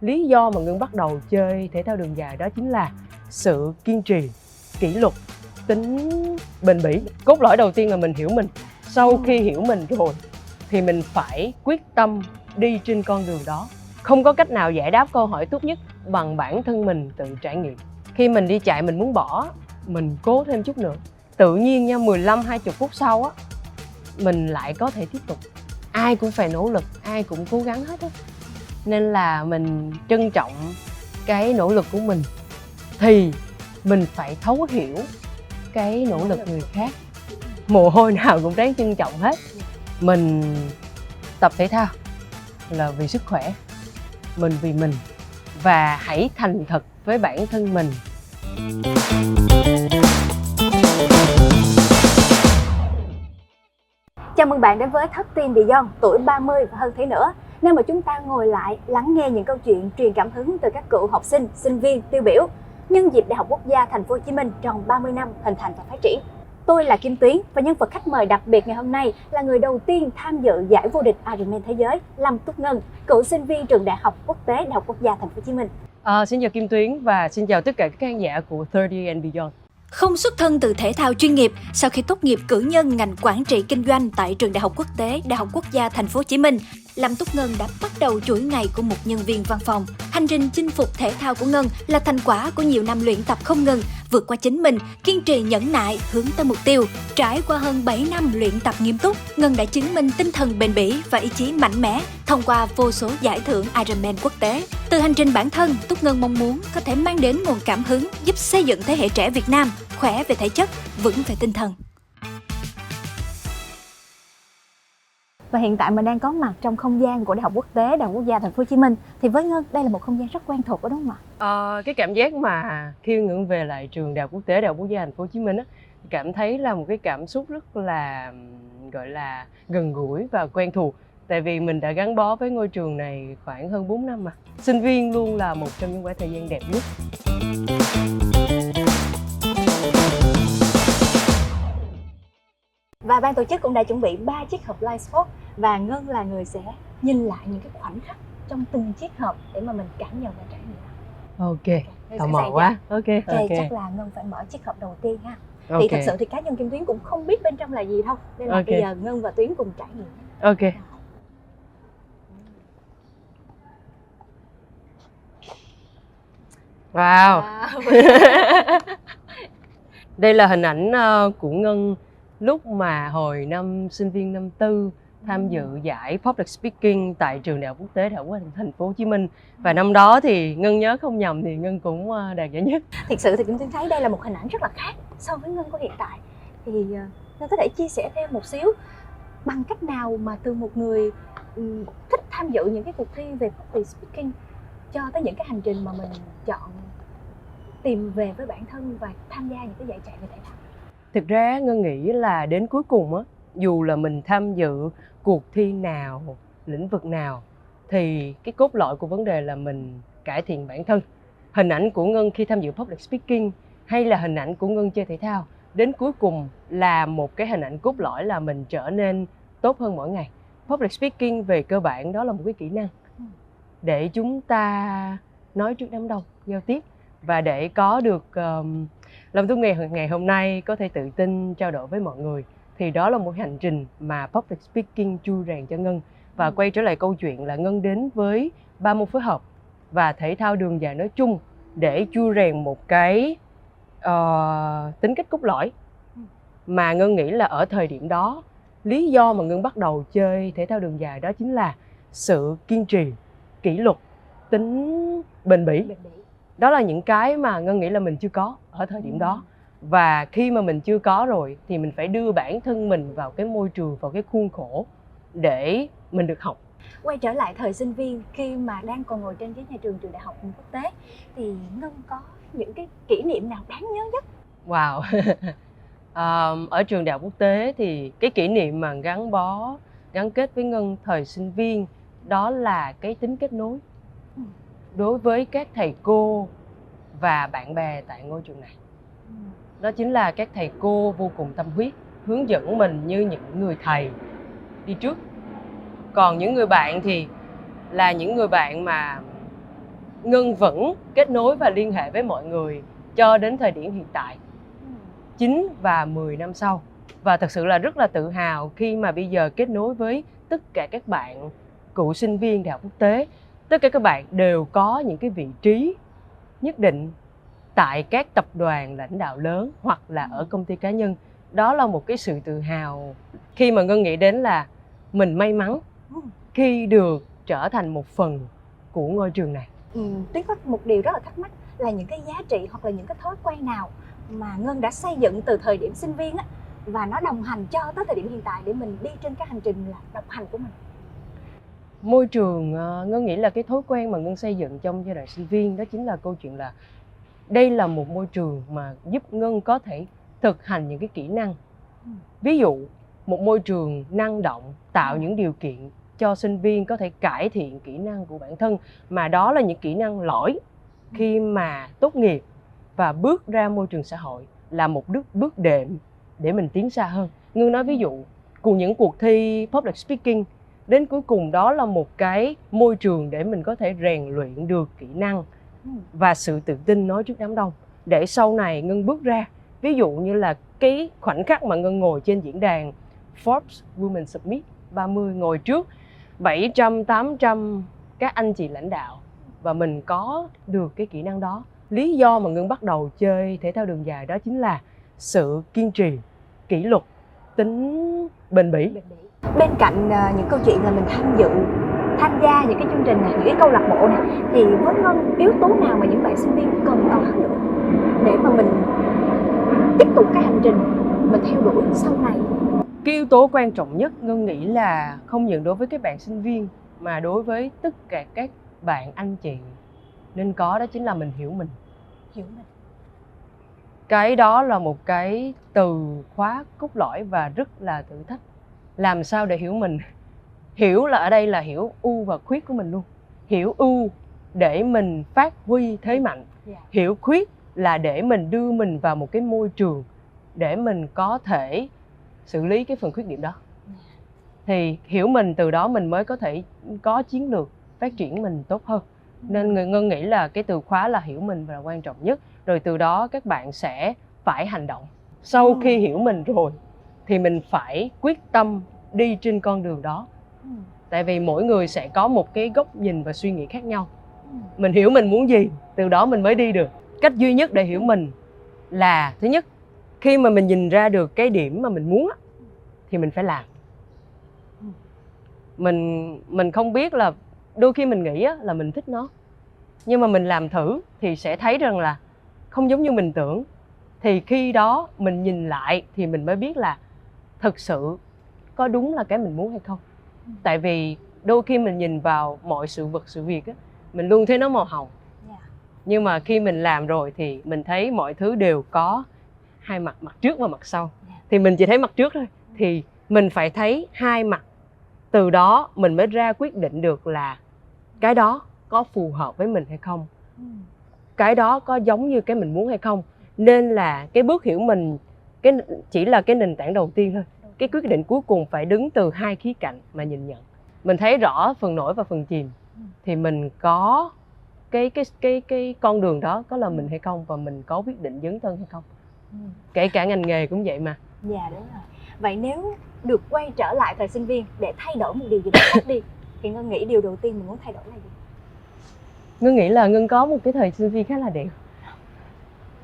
Lý do mà Ngân bắt đầu chơi thể thao đường dài đó chính là sự kiên trì, kỷ luật, tính bền bỉ. Cốt lõi đầu tiên là mình hiểu mình. Sau khi hiểu mình rồi thì mình phải quyết tâm đi trên con đường đó. Không có cách nào giải đáp câu hỏi tốt nhất bằng bản thân mình tự trải nghiệm. Khi mình đi chạy mình muốn bỏ, mình cố thêm chút nữa. Tự nhiên nha, 15-20 phút sau á, mình lại có thể tiếp tục. Ai cũng phải nỗ lực, ai cũng cố gắng hết á. Nên là mình trân trọng cái nỗ lực của mình thì mình phải thấu hiểu cái nỗ lực người khác. Mồ hôi nào cũng đáng trân trọng hết. Mình tập thể thao là vì sức khỏe, mình vì mình, và hãy thành thật với bản thân mình. Chào mừng bạn đến với Thất Tim Beyond, tuổi 30 và hơn thế nữa. Nơi mà chúng ta ngồi lại lắng nghe những câu chuyện truyền cảm hứng từ các cựu học sinh, sinh viên tiêu biểu nhân dịp Đại học Quốc gia Thành phố Hồ Chí Minh tròn 30 năm hình thành và phát triển. Tôi là Kim Tuyến và nhân vật khách mời đặc biệt ngày hôm nay là người đầu tiên tham dự giải vô địch Ironman thế giới, Lâm Túc Ngân, cựu sinh viên trường Đại học Quốc tế Đại học Quốc gia Thành phố Hồ Chí Minh. Xin chào Kim Tuyến và xin chào tất cả các khán giả của 30 and Beyond. Không xuất thân từ thể thao chuyên nghiệp, sau khi tốt nghiệp cử nhân ngành quản trị kinh doanh tại trường Đại học Quốc tế Đại học Quốc gia Thành phố Hồ Chí Minh, Lâm Túc Ngân đã bắt đầu chuỗi ngày của một nhân viên văn phòng. Hành trình chinh phục thể thao của Ngân là thành quả của nhiều năm luyện tập không ngừng, vượt qua chính mình, kiên trì nhẫn nại hướng tới mục tiêu. Trải qua hơn 7 năm luyện tập nghiêm túc, Ngân đã chứng minh tinh thần bền bỉ và ý chí mạnh mẽ thông qua vô số giải thưởng Ironman quốc tế. Từ hành trình bản thân, Túc Ngân mong muốn có thể mang đến nguồn cảm hứng giúp xây dựng thế hệ trẻ Việt Nam khỏe về thể chất, vững về tinh thần. Và hiện tại mình đang có mặt trong không gian của Đại học Quốc tế Đại học Quốc gia Thành phố Hồ Chí Minh. Thì với Ngân, đây là một không gian rất quen thuộc, đúng không ạ? Cái cảm giác mà khi Ngân về lại trường Đại học Quốc tế Đại học Quốc gia Thành phố Hồ Chí Minh á, cảm thấy là một cái cảm xúc rất là gọi là gần gũi và quen thuộc. Tại vì mình đã gắn bó với ngôi trường này khoảng hơn 4 năm mà. Sinh viên luôn là một trong những khoảng thời gian đẹp nhất. Và ban tổ chức cũng đã chuẩn bị 3 chiếc hộp Live Sport và Ngân là người sẽ nhìn lại những cái khoảnh khắc trong từng chiếc hộp để mà mình cảm nhận và trải nghiệm. Ok, tò mò quá. Ok. Chắc là Ngân phải mở chiếc hộp đầu tiên ha. Ok. Thì thật sự thì cá nhân Kim Tuyến cũng không biết bên trong là gì đâu. Nên là bây giờ Ngân và Tuyến cùng trải nghiệm. Ok. Wow. Đây là hình ảnh của Ngân lúc mà hồi năm sinh viên năm tư tham dự giải Public Speaking tại trường Đại học Quốc tế Đại học Quốc gia Thành phố Hồ Chí Minh. Và năm đó thì Ngân nhớ không nhầm thì Ngân cũng đạt giải nhất. Thực sự thì Kim Tuyến thấy đây là một hình ảnh rất là khác so với Ngân của hiện tại. Thì Ngân có thể chia sẻ thêm một xíu bằng cách nào mà từ một người thích tham dự những cái cuộc thi về Public Speaking cho tới những cái hành trình mà mình chọn tìm về với bản thân và tham gia những cái giải chạy về thể thao. Thực ra Ngân nghĩ là đến cuối cùng á, dù là mình tham dự cuộc thi nào, lĩnh vực nào, thì cái cốt lõi của vấn đề là mình cải thiện bản thân. Hình ảnh của Ngân khi tham dự Public Speaking hay là hình ảnh của Ngân chơi thể thao, đến cuối cùng là một cái hình ảnh cốt lõi là mình trở nên tốt hơn mỗi ngày. Public Speaking về cơ bản đó là một cái kỹ năng để chúng ta nói trước đám đông, giao tiếp, và để có được Lâm Túc ngày hôm nay có thể tự tin trao đổi với mọi người, thì đó là một hành trình mà Public Speaking chui rèn cho Ngân. Và quay trở lại câu chuyện là Ngân đến với 3 môn phối hợp và thể thao đường dài nói chung để chui rèn một cái tính cách cốt lõi mà Ngân nghĩ là ở thời điểm đó, lý do mà Ngân bắt đầu chơi thể thao đường dài đó chính là sự kiên trì, kỷ luật, tính bền bỉ. Đó là những cái mà Ngân nghĩ là mình chưa có ở thời điểm đó. Và khi mà mình chưa có rồi thì mình phải đưa bản thân mình vào cái môi trường, vào cái khuôn khổ để mình được học. Quay trở lại thời sinh viên, khi mà đang còn ngồi trên ghế nhà trường trường Đại học Quốc tế, thì Ngân có những cái kỷ niệm nào đáng nhớ nhất? Wow. Ở trường Đại học Quốc tế thì cái kỷ niệm mà gắn kết với Ngân thời sinh viên đó là cái tính kết nối đối với các thầy cô và bạn bè tại ngôi trường này. Đó chính là các thầy cô vô cùng tâm huyết, hướng dẫn mình như những người thầy đi trước. Còn những người bạn thì là những người bạn mà Ngân vẫn kết nối và liên hệ với mọi người cho đến thời điểm hiện tại, 9 và 10 năm sau. Và thật sự là rất là tự hào khi mà bây giờ kết nối với tất cả các bạn cựu sinh viên Đại học Quốc tế. Tất cả các bạn đều có những cái vị trí nhất định tại các tập đoàn lãnh đạo lớn hoặc là ở công ty cá nhân. Đó là một cái sự tự hào khi mà Ngân nghĩ đến là mình may mắn khi được trở thành một phần của ngôi trường này. Tuyết có một điều rất là thắc mắc là những cái giá trị hoặc là những cái thói quen nào mà Ngân đã xây dựng từ thời điểm sinh viên á, và nó đồng hành cho tới thời điểm hiện tại để mình đi trên cái hành trình là độc hành của mình. Môi trường, Ngân nghĩ là cái thói quen mà Ngân xây dựng trong giai đoạn sinh viên đó chính là câu chuyện là đây là một môi trường mà giúp Ngân có thể thực hành những cái kỹ năng. Ví dụ, một môi trường năng động, tạo những điều kiện cho sinh viên có thể cải thiện kỹ năng của bản thân, mà đó là những kỹ năng lõi khi mà tốt nghiệp và bước ra môi trường xã hội, là một bước đệm để mình tiến xa hơn. Ngân nói ví dụ, cùng những cuộc thi public speaking, đến cuối cùng đó là một cái môi trường để mình có thể rèn luyện được kỹ năng và sự tự tin nói trước đám đông, để sau này Ngân bước ra. Ví dụ như là cái khoảnh khắc mà Ngân ngồi trên diễn đàn Forbes Women Summit 30, ngồi trước 700, 800 các anh chị lãnh đạo, và mình có được cái kỹ năng đó. Lý do mà Ngân bắt đầu chơi thể thao đường dài đó chính là sự kiên trì, kỷ luật, tính bền bỉ. Bên cạnh những câu chuyện là mình tham gia những cái chương trình này, những cái câu lạc bộ này, thì với Ngân, yếu tố nào mà những bạn sinh viên cần có nữa để mà mình tiếp tục cái hành trình mình theo đuổi sau này? Cái yếu tố quan trọng nhất Ngân nghĩ là không những đối với các bạn sinh viên mà đối với tất cả các bạn anh chị nên có, đó chính là mình hiểu mình. Hiểu mình. Cái đó là một cái từ khóa cốt lõi và rất là thử thách. Làm sao để hiểu mình? Hiểu là ở đây là hiểu ưu và khuyết của mình luôn. Hiểu ưu để mình phát huy thế mạnh. Hiểu khuyết là để mình đưa mình vào một cái môi trường để mình có thể xử lý cái phần khuyết điểm đó. Thì hiểu mình, từ đó mình mới có thể có chiến lược phát triển mình tốt hơn. Nên Ngân nghĩ là cái từ khóa là hiểu mình là quan trọng nhất. Rồi từ đó các bạn sẽ phải hành động. Sau khi hiểu mình rồi thì mình phải quyết tâm đi trên con đường đó. Tại vì mỗi người sẽ có một cái góc nhìn và suy nghĩ khác nhau. Mình hiểu mình muốn gì, từ đó mình mới đi được. Cách duy nhất để hiểu mình là, thứ nhất, khi mà mình nhìn ra được cái điểm mà mình muốn thì mình phải làm. Mình không biết là đôi khi mình nghĩ là mình thích nó, nhưng mà mình làm thử thì sẽ thấy rằng là không giống như mình tưởng. Thì khi đó mình nhìn lại thì mình mới biết là thực sự có đúng là cái mình muốn hay không. Tại vì đôi khi mình nhìn vào mọi sự vật, sự việc mình luôn thấy nó màu hồng. Nhưng mà khi mình làm rồi thì mình thấy mọi thứ đều có hai mặt, mặt trước và mặt sau. Thì mình chỉ thấy mặt trước thôi. Thì mình phải thấy hai mặt. Từ đó mình mới ra quyết định được là cái đó có phù hợp với mình hay không, cái đó có giống như cái mình muốn hay không. Nên là cái bước hiểu mình chỉ là cái nền tảng đầu tiên thôi. Cái quyết định cuối cùng phải đứng từ hai khía cạnh mà nhìn nhận. Mình thấy rõ phần nổi và phần chìm thì mình có cái con đường đó có là mình hay không, và mình có quyết định dấn thân hay không. Kể cả ngành nghề cũng vậy mà. Dạ đúng rồi. Vậy nếu được quay trở lại thời sinh viên để thay đổi một điều gì đó khác đi thì Ngân nghĩ điều đầu tiên mình muốn thay đổi là gì? Ngân nghĩ là Ngân có một cái thời sinh viên khá là đẹp.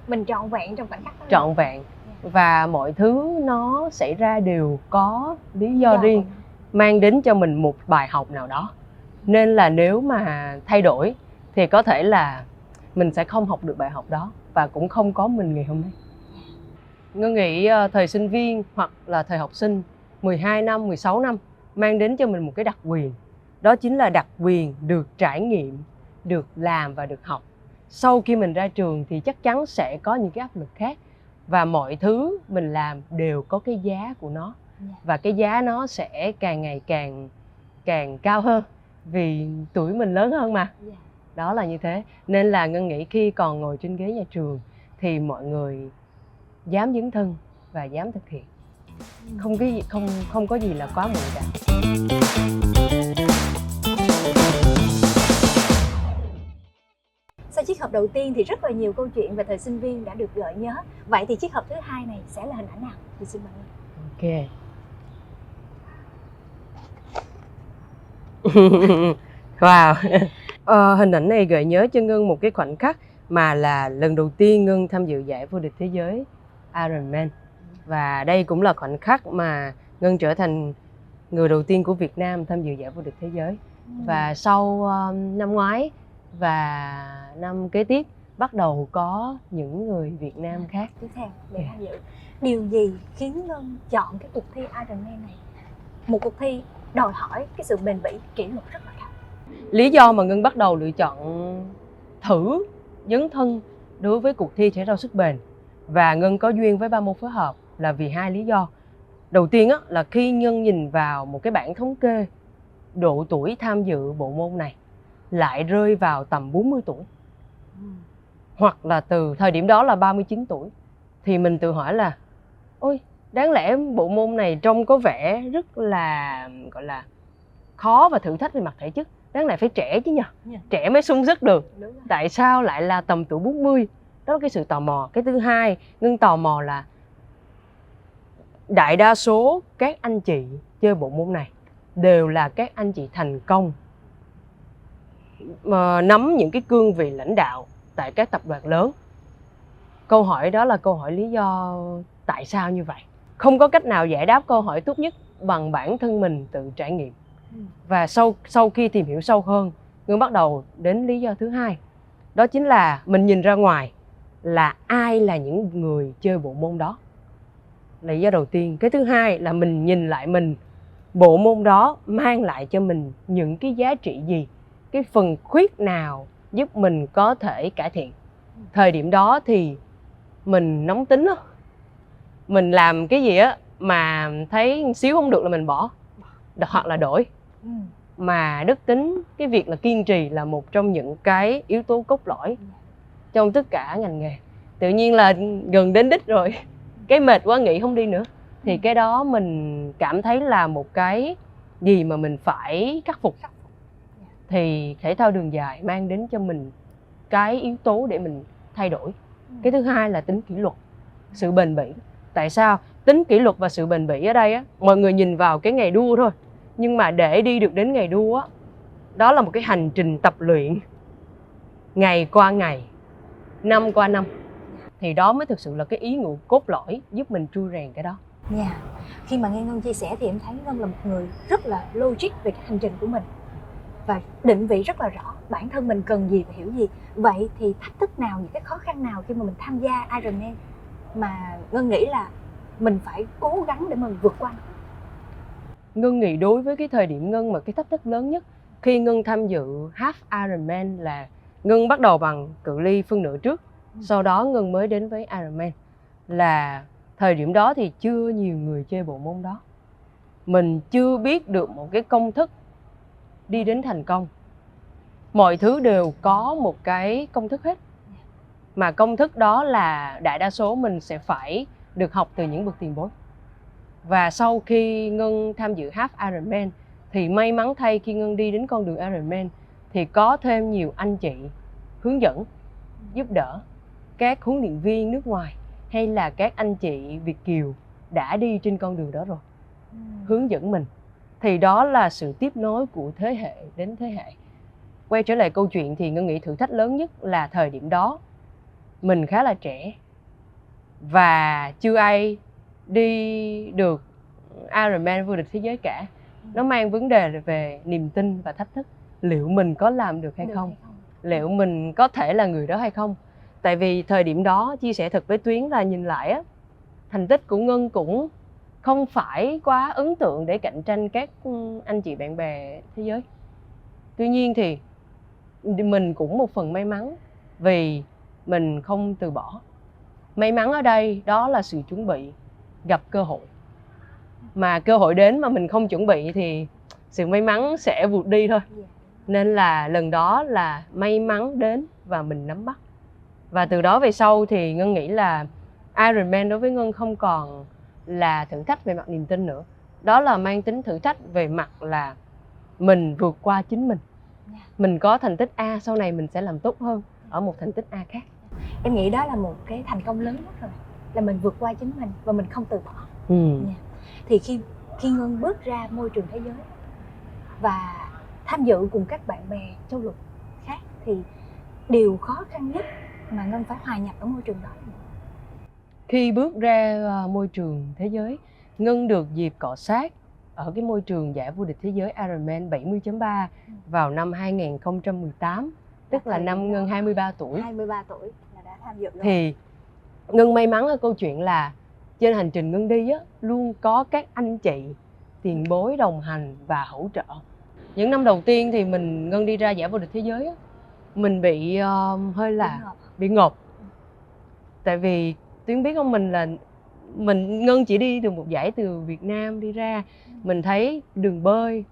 Mình trọn vẹn trong khoảnh khắc đó. Trọn vẹn. Và mọi thứ nó xảy ra đều có lý do riêng, mang đến cho mình một bài học nào đó. Nên là nếu mà thay đổi thì có thể là mình sẽ không học được bài học đó và cũng không có mình ngày hôm nay. Ngân nghĩ thời sinh viên hoặc là thời học sinh 12 năm, 16 năm mang đến cho mình một cái đặc quyền. Đó chính là đặc quyền được trải nghiệm, được làm và được học. Sau khi mình ra trường thì chắc chắn sẽ có những cái áp lực khác. Và mọi thứ mình làm đều có cái giá của nó. Và cái giá nó sẽ càng ngày càng cao hơn. Vì tuổi mình lớn hơn mà. Đó là như thế. Nên là Ngân nghĩ khi còn ngồi trên ghế nhà trường thì mọi người dám dấn thân và dám thực hiện. Không có gì là quá muộn cả. Sau chiếc hộp đầu tiên thì rất là nhiều câu chuyện về thời sinh viên đã được gợi nhớ. Vậy thì chiếc hộp thứ hai này sẽ là hình ảnh nào? Thì xin mời Ngân. Ok. Wow. Hình ảnh này gợi nhớ cho Ngân một cái khoảnh khắc mà là lần đầu tiên Ngân tham dự giải vô địch thế giới Ironman. Và đây cũng là khoảnh khắc mà Ngân trở thành người đầu tiên của Việt Nam tham dự giải vô địch thế giới. Và sau năm ngoái và năm kế tiếp bắt đầu có những người Việt Nam khác tiếp theo để tham dự. Điều gì khiến Ngân chọn cái cuộc thi Ironman này? Một cuộc thi đòi hỏi cái sự bền bỉ, kỷ luật rất là cao. Lý do mà Ngân bắt đầu lựa chọn thử dấn thân đối với cuộc thi thể thao sức bền và Ngân có duyên với 3 môn phối hợp là vì 2 lý do. Đầu tiên là khi Ngân nhìn vào một cái bảng thống kê độ tuổi tham dự bộ môn này lại rơi vào tầm 40 tuổi hoặc là từ thời điểm đó là 39 tuổi thì mình tự hỏi là ôi, đáng lẽ bộ môn này trông có vẻ rất là gọi là khó và thử thách về mặt thể chất, đáng lẽ phải trẻ chứ nhỉ, trẻ mới sung sức được, tại sao lại là tầm tuổi 40? Đó là cái sự tò mò. Cái thứ hai, Ngân tò mò là đại đa số các anh chị chơi bộ môn này đều là các anh chị thành công mà nắm những cái cương vị lãnh đạo tại các tập đoàn lớn. Câu hỏi đó là câu hỏi lý do tại sao như vậy. Không có cách nào giải đáp câu hỏi tốt nhất bằng bản thân mình tự trải nghiệm. Và sau khi tìm hiểu sâu hơn, Ngân bắt đầu đến lý do thứ hai. Đó chính là mình nhìn ra ngoài là ai là những người chơi bộ môn đó. Lý do đầu tiên. Cái thứ hai là mình nhìn lại mình, bộ môn đó mang lại cho mình những cái giá trị gì, cái phần khuyết nào giúp mình có thể cải thiện. Thời điểm đó thì mình nóng tính đó. Mình làm cái gì á mà thấy xíu không được là mình bỏ hoặc là đổi. Mà đức tính, cái việc là kiên trì là một trong những cái yếu tố cốt lõi trong tất cả ngành nghề. Tự nhiên là gần đến đích rồi, cái mệt quá nghỉ không đi nữa. Thì cái đó mình cảm thấy là một cái gì mà mình phải khắc phục. Thì thể thao đường dài mang đến cho mình cái yếu tố để mình thay đổi. Cái thứ hai là tính kỷ luật, sự bền bỉ. Tại sao? Tính kỷ luật và sự bền bỉ ở đây á, mọi người nhìn vào cái ngày đua thôi. Nhưng mà để đi được đến ngày đua á, đó là một cái hành trình tập luyện ngày qua ngày, năm qua năm. Thì đó mới thực sự là cái ý nghĩa cốt lõi giúp mình trui rèn cái đó. Khi mà nghe Ngân chia sẻ thì em thấy Ngân là một người rất là logic về cái hành trình của mình và định vị rất là rõ bản thân mình cần gì và hiểu gì. Vậy thì thách thức nào, những cái khó khăn nào khi mà mình tham gia Ironman mà Ngân nghĩ là mình phải cố gắng để mình vượt qua? Ngân nghĩ đối với cái thời điểm Ngân mà cái thách thức lớn nhất khi Ngân tham dự Half Ironman là Ngân bắt đầu bằng cự ly phân nửa trước, sau đó Ngân mới đến với Ironman. Là thời điểm đó thì chưa nhiều người chơi bộ môn đó. Mình chưa biết được một cái công thức đi đến thành công. Mọi thứ đều có một cái công thức hết. Mà công thức đó là đại đa số mình sẽ phải được học từ những bậc tiền bối. Và sau khi Ngân tham dự Half Ironman thì may mắn thay khi Ngân đi đến con đường Ironman thì có thêm nhiều anh chị hướng dẫn, giúp đỡ, các huấn luyện viên nước ngoài hay là các anh chị Việt kiều đã đi trên con đường đó rồi, hướng dẫn mình. Thì đó là sự tiếp nối của thế hệ đến thế hệ. Quay trở lại câu chuyện thì Ngân nghĩ thử thách lớn nhất là thời điểm đó mình khá là trẻ và chưa ai đi được Ironman vô địch thế giới cả. Nó mang vấn đề về niềm tin và thách thức. Liệu mình có làm được hay không? Liệu mình có thể là người đó hay không? Tại vì thời điểm đó, chia sẻ thật với Tuyến là nhìn lại á, thành tích của Ngân cũng không phải quá ấn tượng để cạnh tranh các anh chị bạn bè thế giới. Tuy nhiên thì mình cũng một phần may mắn vì mình không từ bỏ. May mắn ở đây đó là sự chuẩn bị, gặp cơ hội. Mà cơ hội đến mà mình không chuẩn bị thì sự may mắn sẽ vụt đi thôi. Nên là lần đó là may mắn đến và mình nắm bắt. Và từ đó về sau thì Ngân nghĩ là Ironman đối với Ngân không còn là thử thách về mặt niềm tin nữa. Đó là mang tính thử thách về mặt là mình vượt qua chính mình. Mình có thành tích A, sau này mình sẽ làm tốt hơn ở một thành tích A khác. Em nghĩ đó là một cái thành công lớn nhất rồi, là mình vượt qua chính mình và mình không từ bỏ. Thì khi Ngân bước ra môi trường thế giới và tham dự cùng các bạn bè châu lục khác, thì điều khó khăn nhất mà Ngân phải hòa nhập ở môi trường đó là gì? Khi bước ra môi trường thế giới, Ngân được dịp cọ sát ở cái môi trường giải vô địch thế giới Ironman 70.3 vào năm 2018, tức là năm Ngân 23 tuổi. 23 tuổi là đã tham dự rồi. Thì Ngân may mắn ở câu chuyện là trên hành trình Ngân đi á, luôn có các anh chị tiền bối đồng hành và hỗ trợ. Những năm đầu tiên thì Ngân đi ra giải vô địch thế giới á, mình bị hơi là bị ngộp. Tại vì Tuyến biết không, Ngân chỉ đi được một giải từ Việt Nam đi ra, mình thấy đường bơi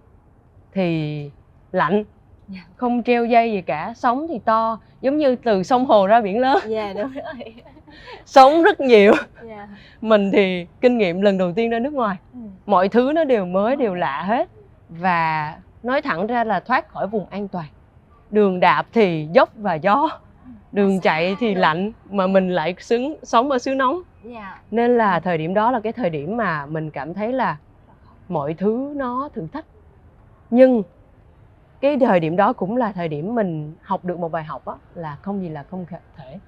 thì lạnh, không treo dây gì cả, sóng thì to, giống như từ sông Hồ ra biển lớn. Dạ đúng rồi. Sóng rất nhiều. Mình thì kinh nghiệm lần đầu tiên ra nước ngoài, mọi thứ nó đều mới, đều lạ hết. Và nói thẳng ra là thoát khỏi vùng an toàn. Đường đạp thì dốc và gió, đường chạy thì lạnh, mà mình lại sống ở xứ nóng. Nên là thời điểm đó là cái thời điểm mà mình cảm thấy là mọi thứ nó thử thách. Nhưng cái thời điểm đó cũng là thời điểm mình học được một bài học đó, là không gì là không thể.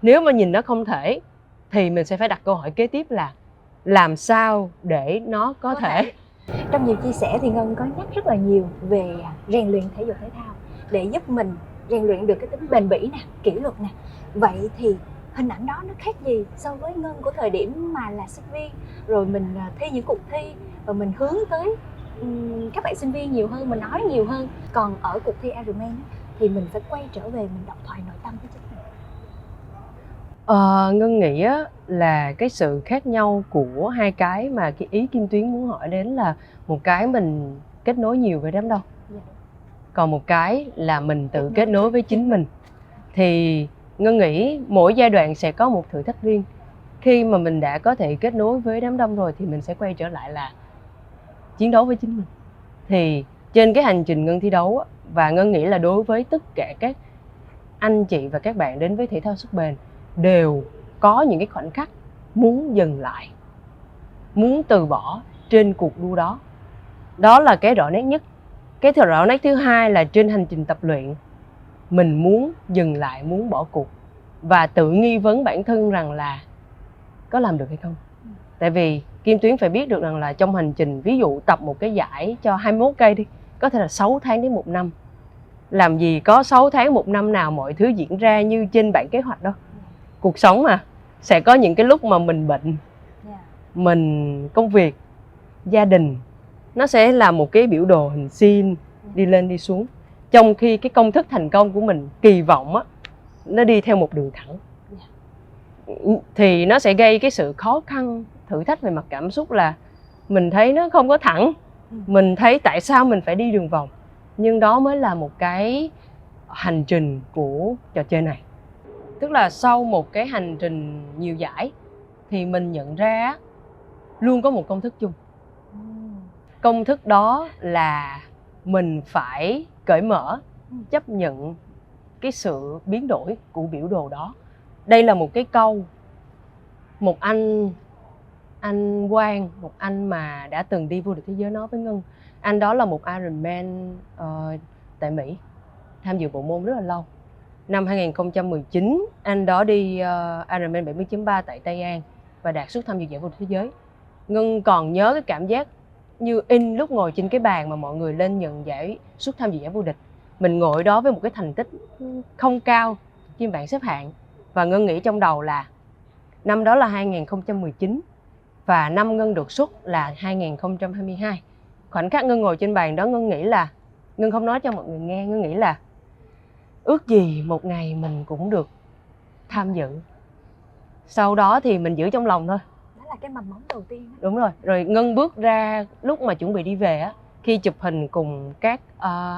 Nếu mà nhìn nó không thể thì mình sẽ phải đặt câu hỏi kế tiếp là làm sao để nó có thể. Trong nhiều chia sẻ thì Ngân có nhắc rất là nhiều về rèn luyện thể dục thể thao để giúp mình rèn luyện được cái tính bền bỉ nè, kỷ luật nè. Vậy thì hình ảnh đó nó khác gì so với Ngân của thời điểm mà là sinh viên, rồi mình thi những cuộc thi và mình hướng tới các bạn sinh viên nhiều hơn, mình nói nhiều hơn. Còn ở cuộc thi Ironman thì mình phải quay trở về, mình đọc thoại nội tâm với chính mình. Ngân nghĩ là cái sự khác nhau của hai cái mà cái ý Kim Tuyến muốn hỏi đến là một cái mình kết nối nhiều với đám đông, còn một cái là mình tự kết nối với chính mình. Thì Ngân nghĩ mỗi giai đoạn sẽ có một thử thách riêng. Khi mà mình đã có thể kết nối với đám đông rồi thì mình sẽ quay trở lại là chiến đấu với chính mình. Thì trên cái hành trình Ngân thi đấu, và Ngân nghĩ là đối với tất cả các anh chị và các bạn đến với thể thao sức bền, đều có những cái khoảnh khắc muốn dừng lại, muốn từ bỏ trên cuộc đua đó. Đó là cái rõ nét nhất. Cái rõ nét thứ hai là trên hành trình tập luyện, mình muốn dừng lại, muốn bỏ cuộc và tự nghi vấn bản thân rằng là có làm được hay không. Tại vì Kim Tuyến phải biết được rằng là trong hành trình, ví dụ tập một cái giải cho 21 cây đi, có thể là 6 tháng đến 1 năm. Làm gì có 6 tháng 1 năm nào mọi thứ diễn ra như trên bản kế hoạch đâu. Cuộc sống mà, sẽ có những cái lúc mà mình bệnh, mình công việc, gia đình, nó sẽ là một cái biểu đồ hình sin đi lên đi xuống. Trong khi cái công thức thành công của mình kỳ vọng nó đi theo một đường thẳng, thì nó sẽ gây cái sự khó khăn, thử thách về mặt cảm xúc là mình thấy nó không có thẳng, mình thấy tại sao mình phải đi đường vòng. Nhưng đó mới là một cái hành trình của trò chơi này. Tức là sau một cái hành trình nhiều giải thì mình nhận ra luôn có một công thức chung. Công thức đó là mình phải cởi mở, chấp nhận cái sự biến đổi của biểu đồ đó. Đây là một cái câu một anh Quang, một anh mà đã từng đi vô địch thế giới nói với Ngân. Anh đó là một Ironman tại Mỹ, tham dự bộ môn rất là lâu. Năm 2019, anh đó đi Ironman 70.3 tại Tây An và đạt suất tham dự giải vô địch thế giới. Ngân còn nhớ cái cảm giác như in lúc ngồi trên cái bàn mà mọi người lên nhận giải suất tham dự giải vô địch. Mình ngồi đó với một cái thành tích không cao trên bảng xếp hạng. Và Ngân nghĩ trong đầu là năm đó là 2019 và năm Ngân được suất là 2022. Khoảnh khắc Ngân ngồi trên bàn đó, Ngân nghĩ là, Ngân không nói cho mọi người nghe, Ngân nghĩ là ước gì một ngày mình cũng được tham dự. Sau đó thì mình giữ trong lòng thôi. Đó là cái mầm móng đầu tiên đó. Đúng rồi. Rồi Ngân bước ra lúc mà chuẩn bị đi về á, khi chụp hình cùng các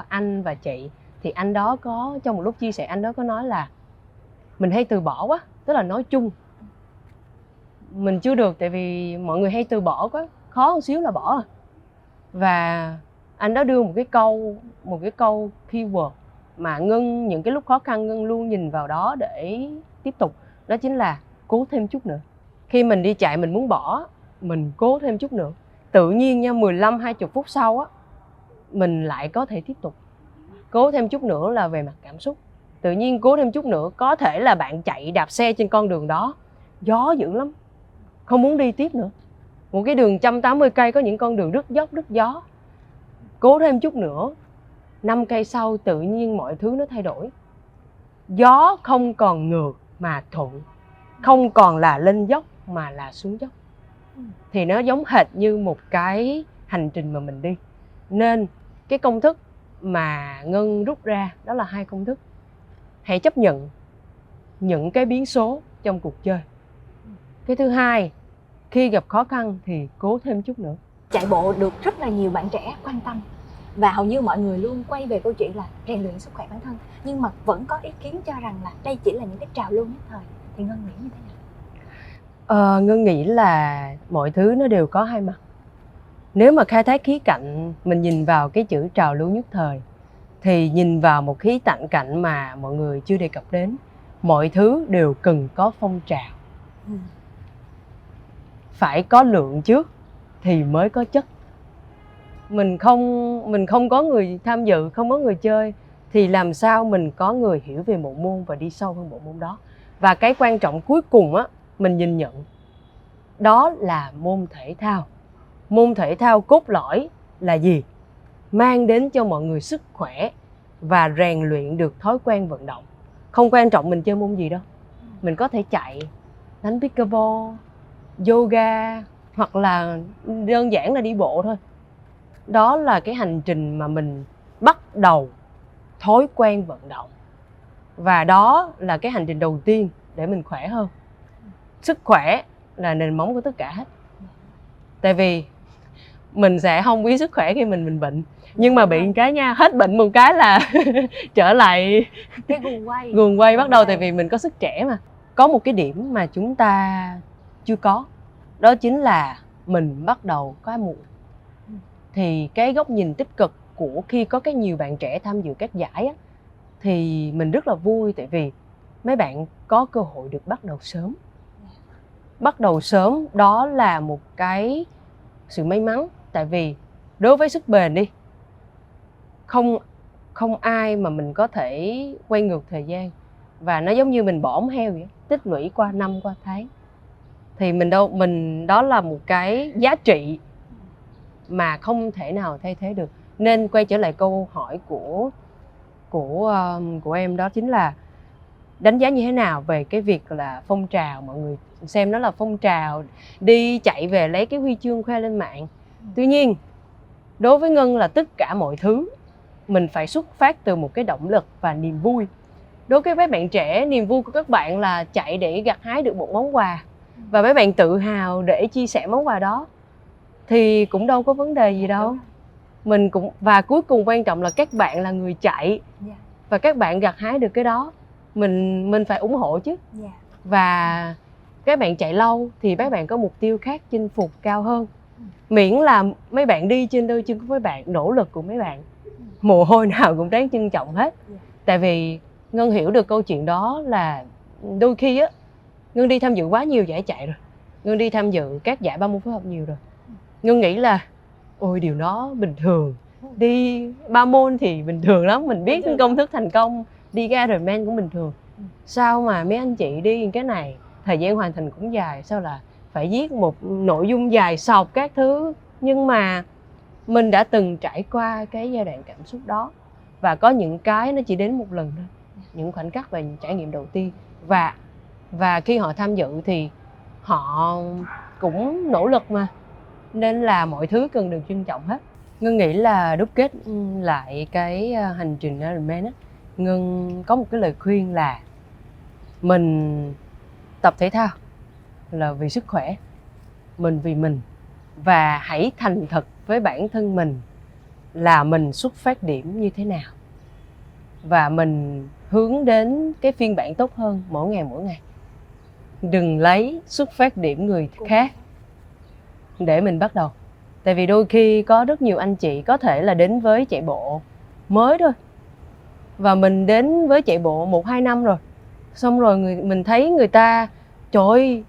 anh và chị, thì anh đó có, trong một lúc chia sẻ, anh đó có nói là mình hay từ bỏ quá. Tức là nói chung mình chưa được, tại vì mọi người hay từ bỏ quá, khó một xíu là bỏ. Và anh đó đưa một cái câu keyword mà Ngân những cái lúc khó khăn Ngân luôn nhìn vào đó để tiếp tục, đó chính là cố thêm chút nữa. Khi mình đi chạy mình muốn bỏ, mình cố thêm chút nữa, tự nhiên nha 15-20 phút sau á mình lại có thể tiếp tục. Cố thêm chút nữa là về mặt cảm xúc, tự nhiên cố thêm chút nữa, có thể là bạn chạy đạp xe trên con đường đó gió dữ lắm, không muốn đi tiếp nữa. Một cái đường 180 cây có những con đường rất dốc rất gió, cố thêm chút nữa, 5 cây sau tự nhiên mọi thứ nó thay đổi. Gió không còn ngược mà thuận, không còn là lên dốc mà là xuống dốc. Thì nó giống hệt như một cái hành trình mà mình đi. Nên cái công thức mà Ngân rút ra đó là 2 công thức. Hãy chấp nhận những cái biến số trong cuộc chơi. Cái thứ hai, khi gặp khó khăn thì cố thêm chút nữa. Chạy bộ được rất là nhiều bạn trẻ quan tâm và hầu như mọi người luôn quay về câu chuyện là rèn luyện sức khỏe bản thân, nhưng mà vẫn có ý kiến cho rằng là đây chỉ là những cái trào lưu nhất thời. Thì Ngân nghĩ như thế nào? Ngân nghĩ là mọi thứ nó đều có hai mặt. Nếu mà khai thác khía cạnh, mình nhìn vào cái chữ trào lưu nhất thời thì nhìn vào một khía cạnh mà mọi người chưa đề cập đến. Mọi thứ đều cần có phong trào. Phải có lượng trước thì mới có chất. Mình không có người tham dự, không có người chơi thì làm sao mình có người hiểu về bộ môn và đi sâu hơn bộ môn đó. Và cái quan trọng cuối cùng á, mình nhìn nhận đó là môn thể thao. Môn thể thao cốt lõi là gì? Mang đến cho mọi người sức khỏe và rèn luyện được thói quen vận động. Không quan trọng mình chơi môn gì đâu. Mình có thể chạy, đánh pickleball, yoga hoặc là đơn giản là đi bộ thôi. Đó là cái hành trình mà mình bắt đầu thói quen vận động. Và đó là cái hành trình đầu tiên để mình khỏe hơn. Sức khỏe là nền móng của tất cả hết. Tại vì mình sẽ không biết sức khỏe khi mình bệnh, nhưng mà bị một cái nha, hết bệnh một cái là trở lại cái guồng quay bắt đầu. Tại vì mình có sức trẻ mà. Có một cái điểm mà chúng ta chưa có, đó chính là mình bắt đầu quá muộn. Thì cái góc nhìn tích cực của khi có nhiều bạn trẻ tham dự các giải á, thì mình rất là vui. Tại vì mấy bạn có cơ hội được bắt đầu sớm. Bắt đầu sớm đó là một cái sự may mắn. Tại vì đối với sức bền đi, không ai mà mình có thể quay ngược thời gian. Và nó giống như mình bỏ ống heo vậy, tích lũy qua năm qua tháng. Thì mình đó là một cái giá trị mà không thể nào thay thế được. Nên quay trở lại câu hỏi của em, đó chính là đánh giá như thế nào về cái việc là phong trào. Mọi người xem nó là phong trào, đi chạy về lấy cái huy chương khoe lên mạng. Tuy nhiên đối với Ngân là tất cả mọi thứ mình phải xuất phát từ một cái động lực và niềm vui. Đối với mấy bạn trẻ, niềm vui của các bạn là chạy để gặt hái được một món quà, và mấy bạn tự hào để chia sẻ món quà đó, thì cũng đâu có vấn đề gì đâu. Mình cũng, và cuối cùng quan trọng là các bạn là người chạy và các bạn gặt hái được cái đó, mình phải ủng hộ chứ. Và các bạn chạy lâu thì các bạn có mục tiêu khác chinh phục cao hơn. Miễn là mấy bạn đi trên đôi chân của mấy bạn, nỗ lực của mấy bạn, mồ hôi nào cũng đáng trân trọng hết. Tại vì Ngân hiểu được câu chuyện đó là đôi khi á, Ngân đi tham dự quá nhiều giải chạy rồi. Ngân đi tham dự các giải 3 môn phối hợp nhiều rồi. Ngân nghĩ là ôi điều đó bình thường. Đi 3 môn thì bình thường lắm, mình biết công thức thành công. Đi cái Ironman cũng bình thường. Sao mà mấy anh chị đi cái này thời gian hoàn thành cũng dài, sao là phải viết một nội dung dài sọc các thứ. Nhưng mà mình đã từng trải qua cái giai đoạn cảm xúc đó. Và có những cái nó chỉ đến một lần thôi, những khoảnh khắc và những trải nghiệm đầu tiên. Và khi họ tham dự thì họ cũng nỗ lực mà, nên là mọi thứ cần được trân trọng hết. Ngân nghĩ là đúc kết lại cái hành trình Ironman á, Ngân có một cái lời khuyên là mình tập thể thao là vì sức khỏe, mình vì mình. Và hãy thành thật với bản thân mình là mình xuất phát điểm như thế nào, và mình hướng đến cái phiên bản tốt hơn mỗi ngày. Đừng lấy xuất phát điểm người khác để mình bắt đầu. Tại vì đôi khi có rất nhiều anh chị có thể là đến với chạy bộ mới thôi, và mình đến với chạy bộ 1-2 năm rồi, xong rồi mình thấy người ta, trời ơi,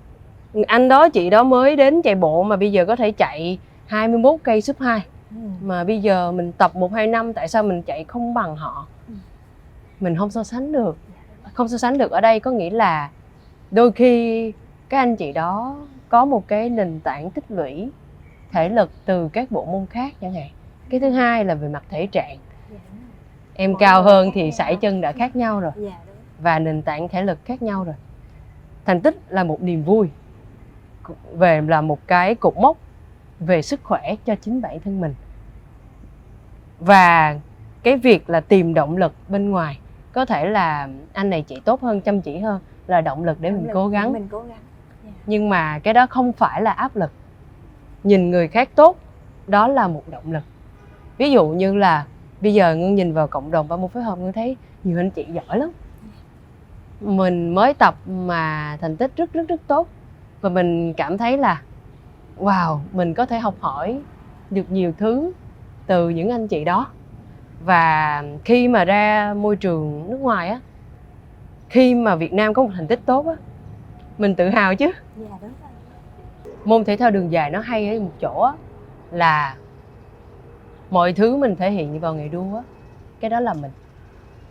anh đó chị đó mới đến chạy bộ mà bây giờ có thể chạy 21 cây sub 2. Mà bây giờ mình tập 1-2 năm, tại sao mình chạy không bằng họ? Mình không so sánh được. Không so sánh được ở đây có nghĩa là đôi khi các anh chị đó có một cái nền tảng tích lũy thể lực từ các bộ môn khác chẳng hạn. Cái thứ hai là về mặt thể trạng. Em cao hơn thì sải chân đã khác nhau rồi, và nền tảng thể lực khác nhau rồi. Thành tích là một niềm vui, là một cái cột mốc về sức khỏe cho chính bản thân mình. Và cái việc là tìm động lực bên ngoài, có thể là anh này chạy tốt hơn, chăm chỉ hơn, là động lực để mình cố gắng. Nhưng mà cái đó không phải là áp lực. Nhìn người khác tốt, đó là một động lực. Ví dụ như là bây giờ Ngân nhìn vào cộng đồng 31 phối hợp, Ngân thấy nhiều anh chị giỏi lắm. Mình mới tập mà thành tích rất tốt. Và mình cảm thấy là wow, mình có thể học hỏi được nhiều thứ từ những anh chị đó. Và khi mà ra môi trường nước ngoài á, khi mà Việt Nam có một thành tích tốt á, mình tự hào chứ. Môn thể thao đường dài nó hay ở một chỗ á, là mọi thứ mình thể hiện vào ngày đua á, cái đó là mình.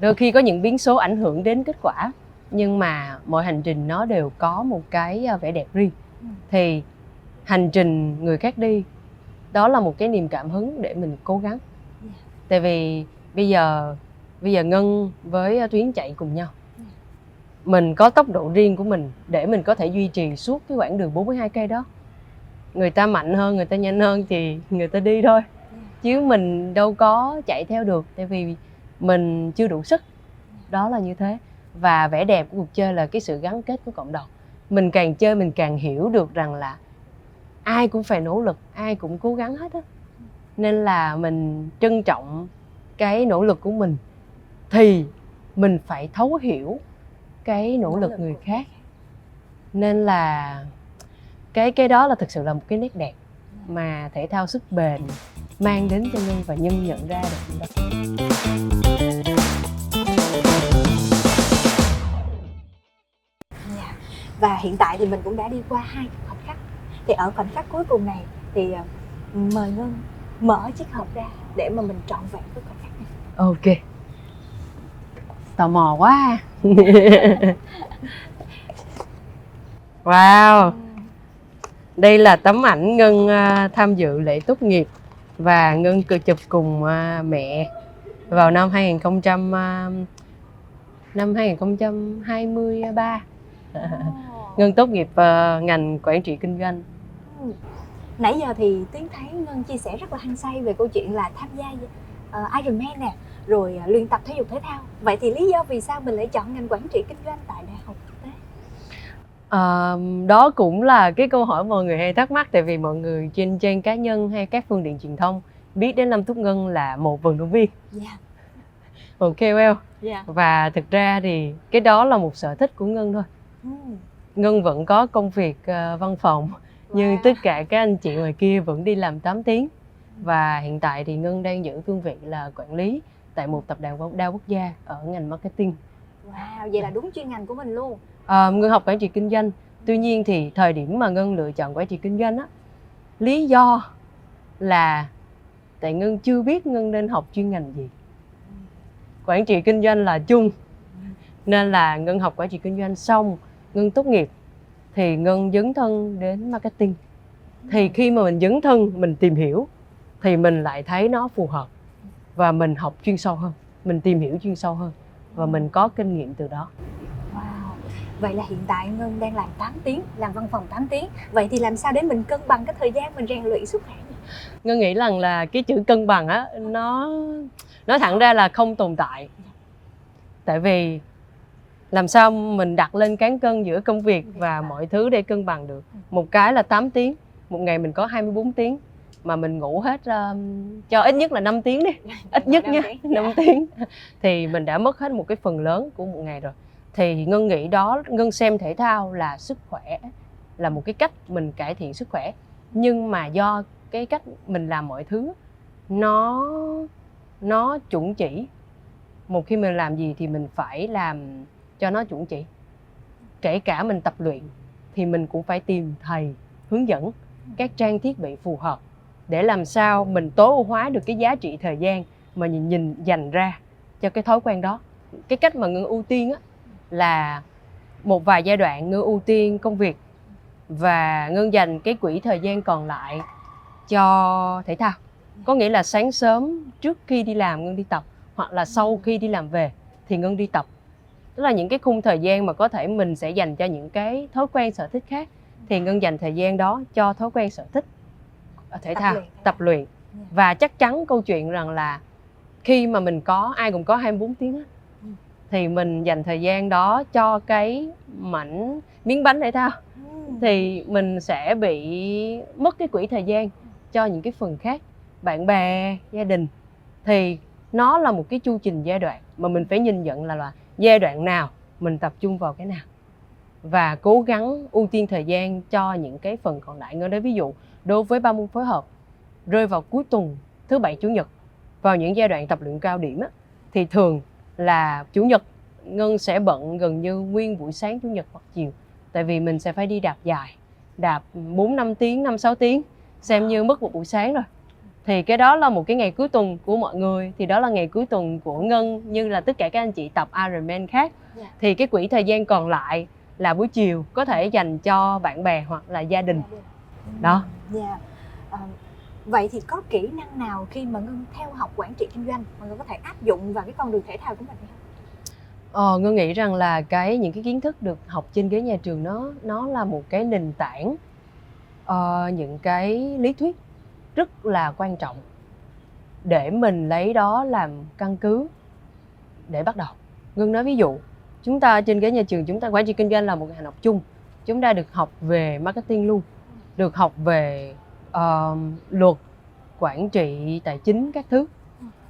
Đôi khi có những biến số ảnh hưởng đến kết quả, nhưng mà mọi hành trình nó đều có một cái vẻ đẹp riêng. Thì hành trình người khác đi, đó là một cái niềm cảm hứng để mình cố gắng. Tại vì bây giờ Ngân với Tuyến chạy cùng nhau, mình có tốc độ riêng của mình để mình có thể duy trì suốt cái quãng đường 42 cây đó. Người ta mạnh hơn, người ta nhanh hơn thì người ta đi thôi, chứ mình đâu có chạy theo được, tại vì mình chưa đủ sức. Đó là như thế. Và vẻ đẹp của cuộc chơi là cái sự gắn kết của cộng đồng. Mình càng chơi mình càng hiểu được rằng là ai cũng phải nỗ lực, ai cũng cố gắng hết á. Nên là mình trân trọng cái nỗ lực của mình, thì mình phải thấu hiểu cái nỗ lực người khác. Nên là cái đó là thực sự là một cái nét đẹp mà thể thao sức bền mang đến cho Nhân, và Nhân nhận ra được đó. Và hiện tại thì mình cũng đã đi qua 2 khoảnh khắc. Thì ở khoảnh khắc cuối cùng này thì mời Ngân mở chiếc hộp ra để mà mình trọn vẹn với khoảnh khắc này. Ok. Tò mò quá. Wow. Đây là tấm ảnh Ngân tham dự lễ tốt nghiệp và Ngân chụp cùng mẹ vào năm 2023. Ngân tốt nghiệp ngành quản trị kinh doanh. Nãy giờ thì Tuyến thấy Ngân chia sẻ rất là hăng say về câu chuyện là tham gia Ironman nè, rồi luyện tập thể dục thể thao. Vậy thì lý do vì sao mình lại chọn ngành quản trị kinh doanh tại Đại học Quốc tế? Đó cũng là cái câu hỏi mọi người hay thắc mắc, tại vì mọi người trên cá nhân hay các phương tiện truyền thông biết đến Lâm Túc Ngân là một vận động viên, một KOL. Và thực ra thì cái đó là một sở thích của Ngân thôi. Ngân vẫn có công việc văn phòng như tất cả các anh chị ngoài kia, vẫn đi làm 8 tiếng. Và hiện tại thì Ngân đang giữ cương vị là quản lý tại một tập đoàn đa quốc gia ở ngành marketing. Wow, vậy là đúng chuyên ngành của mình luôn. Ngân học quản trị kinh doanh. Tuy nhiên thì thời điểm mà Ngân lựa chọn quản trị kinh doanh á, lý do là tại Ngân chưa biết Ngân nên học chuyên ngành gì. Quản trị kinh doanh là chung, nên là Ngân học quản trị kinh doanh xong, Ngân tốt nghiệp thì Ngân dấn thân đến marketing. Thì khi mà mình dấn thân, mình tìm hiểu thì mình lại thấy nó phù hợp, và mình học chuyên sâu hơn, mình tìm hiểu chuyên sâu hơn, và mình có kinh nghiệm từ đó. Wow. Vậy là hiện tại Ngân đang làm 8 tiếng, làm văn phòng 8 tiếng. Vậy thì làm sao để mình cân bằng cái thời gian mình rèn luyện sức khỏe? Ngân nghĩ rằng là cái chữ cân bằng á, nó nói thẳng ra là không tồn tại. Tại vì làm sao mình đặt lên cán cân giữa công việc và mọi thứ để cân bằng được. Một cái là 8 tiếng, một ngày mình có 24 tiếng mà mình ngủ hết cho ít nhất là 5 tiếng đi, ít nhất nha, 5 tiếng thì mình đã mất hết một cái phần lớn của một ngày rồi. Thì Ngân nghĩ đó, Ngân xem thể thao là sức khỏe, là một cái cách mình cải thiện sức khỏe. Nhưng mà do cái cách mình làm mọi thứ nó chuẩn chỉ. Một khi mình làm gì thì mình phải làm cho nó chuẩn chỉ. Kể cả mình tập luyện thì mình cũng phải tìm thầy hướng dẫn các trang thiết bị phù hợp để làm sao mình tối ưu hóa được cái giá trị thời gian mà nhìn dành ra cho cái thói quen đó. Cái cách mà Ngân ưu tiên á, là một vài giai đoạn Ngân ưu tiên công việc và Ngân dành cái quỹ thời gian còn lại cho thể thao. Có nghĩa là sáng sớm trước khi đi làm Ngân đi tập, hoặc là sau khi đi làm về thì Ngân đi tập. Tức là những cái khung thời gian mà có thể mình sẽ dành cho những cái thói quen sở thích khác thì Ngân dành thời gian đó cho thói quen sở thích thể thao, tập luyện. Và chắc chắn câu chuyện rằng là khi mà mình có, ai cũng có 24 tiếng á, thì mình dành thời gian đó cho cái miếng bánh thể thao thì mình sẽ bị mất cái quỹ thời gian cho những cái phần khác, bạn bè, gia đình. Thì nó là một cái chu trình giai đoạn mà mình phải nhìn nhận là giai đoạn nào mình tập trung vào cái nào và cố gắng ưu tiên thời gian cho những cái phần còn lại. Ngân nói ví dụ đối với 3 môn phối hợp rơi vào cuối tuần, thứ bảy chủ nhật, vào những giai đoạn tập luyện cao điểm á, thì thường là chủ nhật Ngân sẽ bận gần như nguyên buổi sáng chủ nhật hoặc chiều, tại vì mình sẽ phải đi đạp dài, đạp 4-5 tiếng, 5-6 tiếng, xem như mất một buổi sáng rồi. Thì cái đó là một cái ngày cuối tuần của mọi người, thì đó là ngày cuối tuần của Ngân, như là tất cả các anh chị tập Ironman khác. Thì cái quỹ thời gian còn lại là buổi chiều có thể dành cho bạn bè hoặc là gia đình. Đó. Vậy thì có kỹ năng nào khi mà Ngân theo học quản trị kinh doanh mà Ngân có thể áp dụng vào cái con đường thể thao của mình không? Ngân nghĩ rằng là những cái kiến thức được học trên ghế nhà trường nó là một cái nền tảng, những cái lý thuyết rất là quan trọng để mình lấy đó làm căn cứ để bắt đầu. Ngân nói ví dụ, chúng ta trên ghế nhà trường, chúng ta quản trị kinh doanh là một ngành học chung, chúng ta được học về marketing luôn, được học về luật, quản trị tài chính các thứ,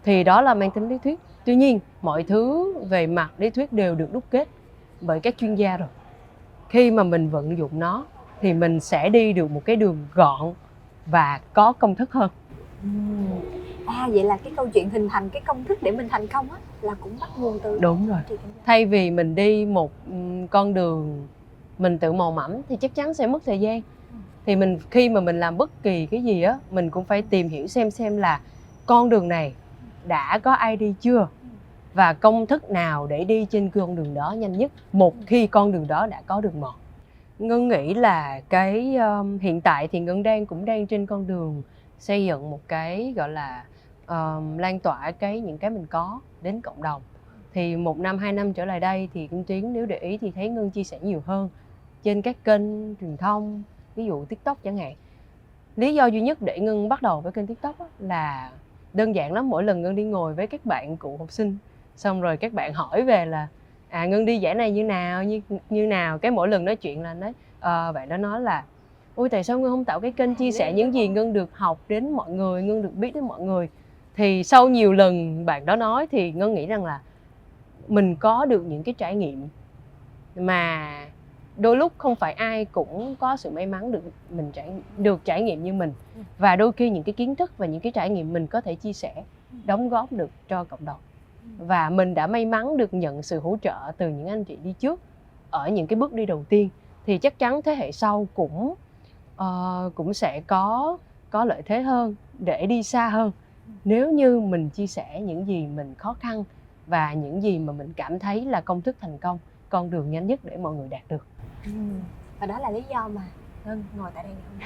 thì đó là mang tính lý thuyết. Tuy nhiên mọi thứ về mặt lý thuyết đều được đúc kết bởi các chuyên gia rồi. Khi mà mình vận dụng nó thì mình sẽ đi được một cái đường gọn và có công thức hơn. Vậy là cái câu chuyện hình thành cái công thức để mình thành công á, là cũng bắt nguồn từ. Đúng rồi. Thay vì mình đi một con đường mình tự mò mẫm thì chắc chắn sẽ mất thời gian. Thì khi mà mình làm bất kỳ cái gì á, mình cũng phải tìm hiểu xem là con đường này đã có ai đi chưa, và công thức nào để đi trên con đường đó nhanh nhất một khi con đường đó đã có đường mòn. Ngân nghĩ là cái hiện tại thì Ngân cũng đang trên con đường xây dựng một cái gọi là lan tỏa những cái mình có đến cộng đồng. Thì 1 năm 2 năm trở lại đây thì Kim Tuyến nếu để ý thì thấy Ngân chia sẻ nhiều hơn trên các kênh truyền thông, ví dụ TikTok chẳng hạn. Lý do duy nhất để Ngân bắt đầu với kênh TikTok là đơn giản lắm. Mỗi lần Ngân đi ngồi với các bạn cựu học sinh, xong rồi các bạn hỏi về là Ngân đi giải này như nào, cái mỗi lần nói chuyện là bạn đó nói là ôi tại sao Ngân không tạo cái kênh chia sẻ những gì Ngân được học đến mọi người, Ngân được biết đến mọi người. Thì sau nhiều lần bạn đó nói thì Ngân nghĩ rằng là mình có được những cái trải nghiệm mà đôi lúc không phải ai cũng có sự may mắn được trải nghiệm như mình. Và đôi khi những cái kiến thức và những cái trải nghiệm mình có thể chia sẻ, đóng góp được cho cộng đồng. Và mình đã may mắn được nhận sự hỗ trợ từ những anh chị đi trước ở những cái bước đi đầu tiên, thì chắc chắn thế hệ sau cũng sẽ có lợi thế hơn để đi xa hơn nếu như mình chia sẻ những gì mình khó khăn và những gì mà mình cảm thấy là công thức thành công, con đường nhanh nhất để mọi người đạt được. Và đó là lý do mà Ngân ngồi tại đây ngày hôm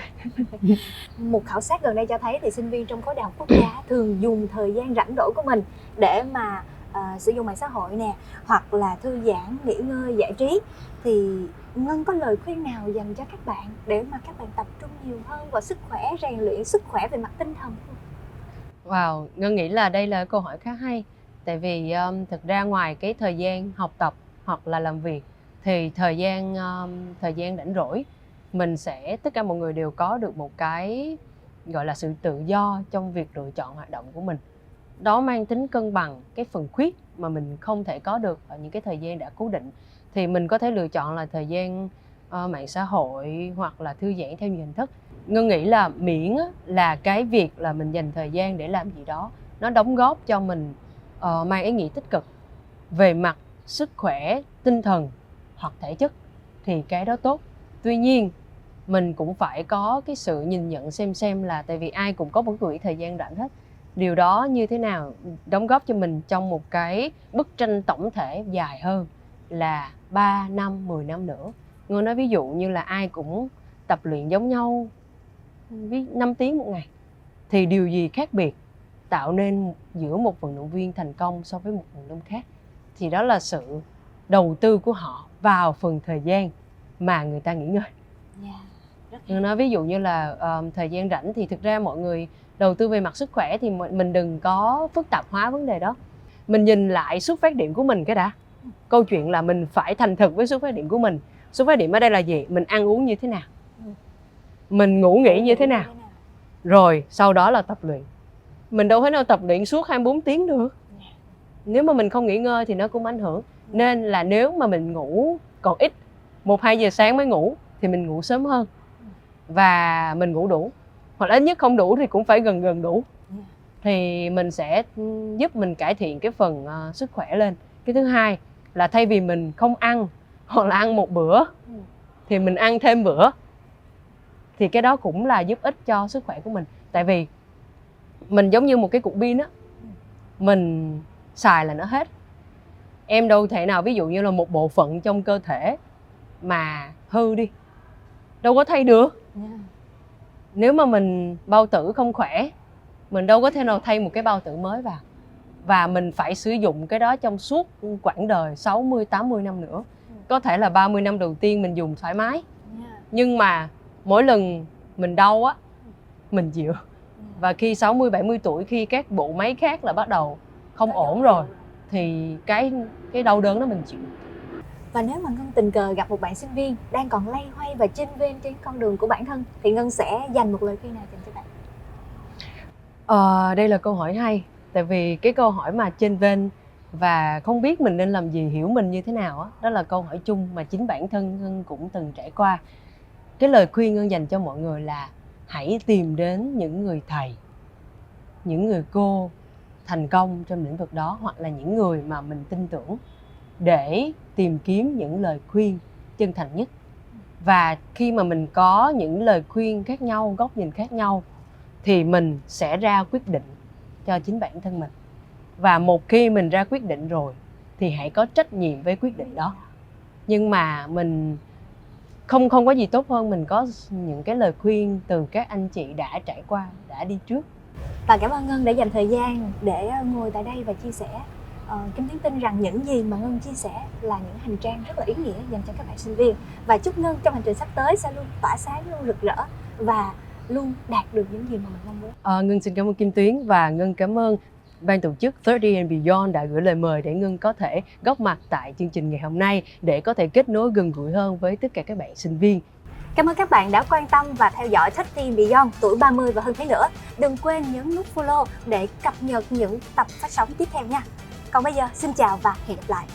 nay. Một khảo sát gần đây cho thấy thì sinh viên trong khối đại học quốc gia thường dùng thời gian rảnh rỗi của mình để mà sử dụng mạng xã hội nè, hoặc là thư giãn, nghỉ ngơi, giải trí. Thì Ngân có lời khuyên nào dành cho các bạn để mà các bạn tập trung nhiều hơn vào sức khỏe, rèn luyện sức khỏe về mặt tinh thần không? Wow, Ngân nghĩ là đây là câu hỏi khá hay. Tại vì thực ra ngoài cái thời gian học tập hoặc là làm việc thì thời gian rảnh rỗi tất cả mọi người đều có được một cái gọi là sự tự do trong việc lựa chọn hoạt động của mình. Đó mang tính cân bằng cái phần khuyết mà mình không thể có được ở những cái thời gian đã cố định. Thì mình có thể lựa chọn là thời gian mạng xã hội hoặc là thư giãn theo nhiều hình thức. Ngân nghĩ là miễn là cái việc là mình dành thời gian để làm gì đó nó đóng góp cho mình mang ý nghĩa tích cực về mặt sức khỏe, tinh thần hoặc thể chất thì cái đó tốt. Tuy nhiên mình cũng phải có cái sự nhìn nhận xem là tại vì ai cũng có một quỹ thời gian rảnh hết. Điều đó như thế nào đóng góp cho mình trong một cái bức tranh tổng thể dài hơn là 3 năm, 10 năm nữa. Ngân nói ví dụ như là ai cũng tập luyện giống nhau 5 tiếng một ngày thì điều gì khác biệt tạo nên giữa một vận động viên thành công so với một vận động khác? Thì đó là sự đầu tư của họ vào phần thời gian mà người ta nghỉ ngơi. Ngân nói ví dụ như là thời gian rảnh thì thực ra mọi người đầu tư về mặt sức khỏe thì mình đừng có phức tạp hóa vấn đề đó. Mình nhìn lại xuất phát điểm của mình cái đã. Câu chuyện là mình phải thành thực với xuất phát điểm của mình. Xuất phát điểm ở đây là gì? Mình ăn uống như thế nào? Mình ngủ nghỉ như thế nào? Rồi sau đó là tập luyện. Mình đâu thể nào tập luyện suốt 24 tiếng được. Nếu mà mình không nghỉ ngơi thì nó cũng ảnh hưởng. Nên là nếu mà mình ngủ còn ít, 1-2 giờ sáng mới ngủ thì mình ngủ sớm hơn. Và mình ngủ đủ. Hoặc là ít nhất không đủ thì cũng phải gần đủ. Thì mình sẽ giúp mình cải thiện cái phần sức khỏe lên. Cái thứ hai là thay vì mình không ăn hoặc là ăn một bữa thì mình ăn thêm bữa. Thì cái đó cũng là giúp ích cho sức khỏe của mình. Tại vì mình giống như một cái cục pin á, mình xài là nó hết. Em đâu thể nào ví dụ như là một bộ phận trong cơ thể mà hư đi, đâu có thay được. Nếu mà mình bao tử không khỏe, mình đâu có thể nào thay một cái bao tử mới vào. Và mình phải sử dụng cái đó trong suốt quãng đời 60-80 năm nữa. Có thể là 30 năm đầu tiên mình dùng thoải mái. Nhưng mà mỗi lần mình đau á, mình chịu. Và khi 60-70 tuổi, khi các bộ máy khác là bắt đầu không ổn rồi thì cái đau đớn đó mình chịu. Và nếu mà Ngân tình cờ gặp một bạn sinh viên đang còn loay hoay và chênh vênh trên con đường của bản thân thì Ngân sẽ dành một lời khuyên nào dành cho bạn? Đây là câu hỏi hay. Tại vì cái câu hỏi mà chênh vênh và không biết mình nên làm gì, hiểu mình như thế nào á, đó là câu hỏi chung mà chính bản thân Ngân cũng từng trải qua. Cái lời khuyên Ngân dành cho mọi người là hãy tìm đến những người thầy, những người cô thành công trong lĩnh vực đó, hoặc là những người mà mình tin tưởng để tìm kiếm những lời khuyên chân thành nhất. Và khi mà mình có những lời khuyên khác nhau, góc nhìn khác nhau thì mình sẽ ra quyết định cho chính bản thân mình. Và một khi mình ra quyết định rồi thì hãy có trách nhiệm với quyết định đó. Nhưng mà mình không có gì tốt hơn mình có những cái lời khuyên từ các anh chị đã trải qua, đã đi trước. Và cảm ơn Ngân đã dành thời gian để ngồi tại đây và chia sẻ. Kim Tuyến tin rằng những gì mà Ngân chia sẻ là những hành trang rất là ý nghĩa dành cho các bạn sinh viên. Và chúc Ngân trong hành trình sắp tới sẽ luôn tỏa sáng, luôn rực rỡ và luôn đạt được những gì mà mình mong muốn. Ngân xin cảm ơn Kim Tuyến và Ngân cảm ơn ban tổ chức 30 and Beyond đã gửi lời mời để Ngân có thể góp mặt tại chương trình ngày hôm nay để có thể kết nối gần gũi hơn với tất cả các bạn sinh viên. Cảm ơn các bạn đã quan tâm và theo dõi 30 and Beyond tuổi 30 và hơn thế nữa. Đừng quên nhấn nút follow để cập nhật những tập phát sóng tiếp theo nha. Còn bây giờ xin chào và hẹn gặp lại.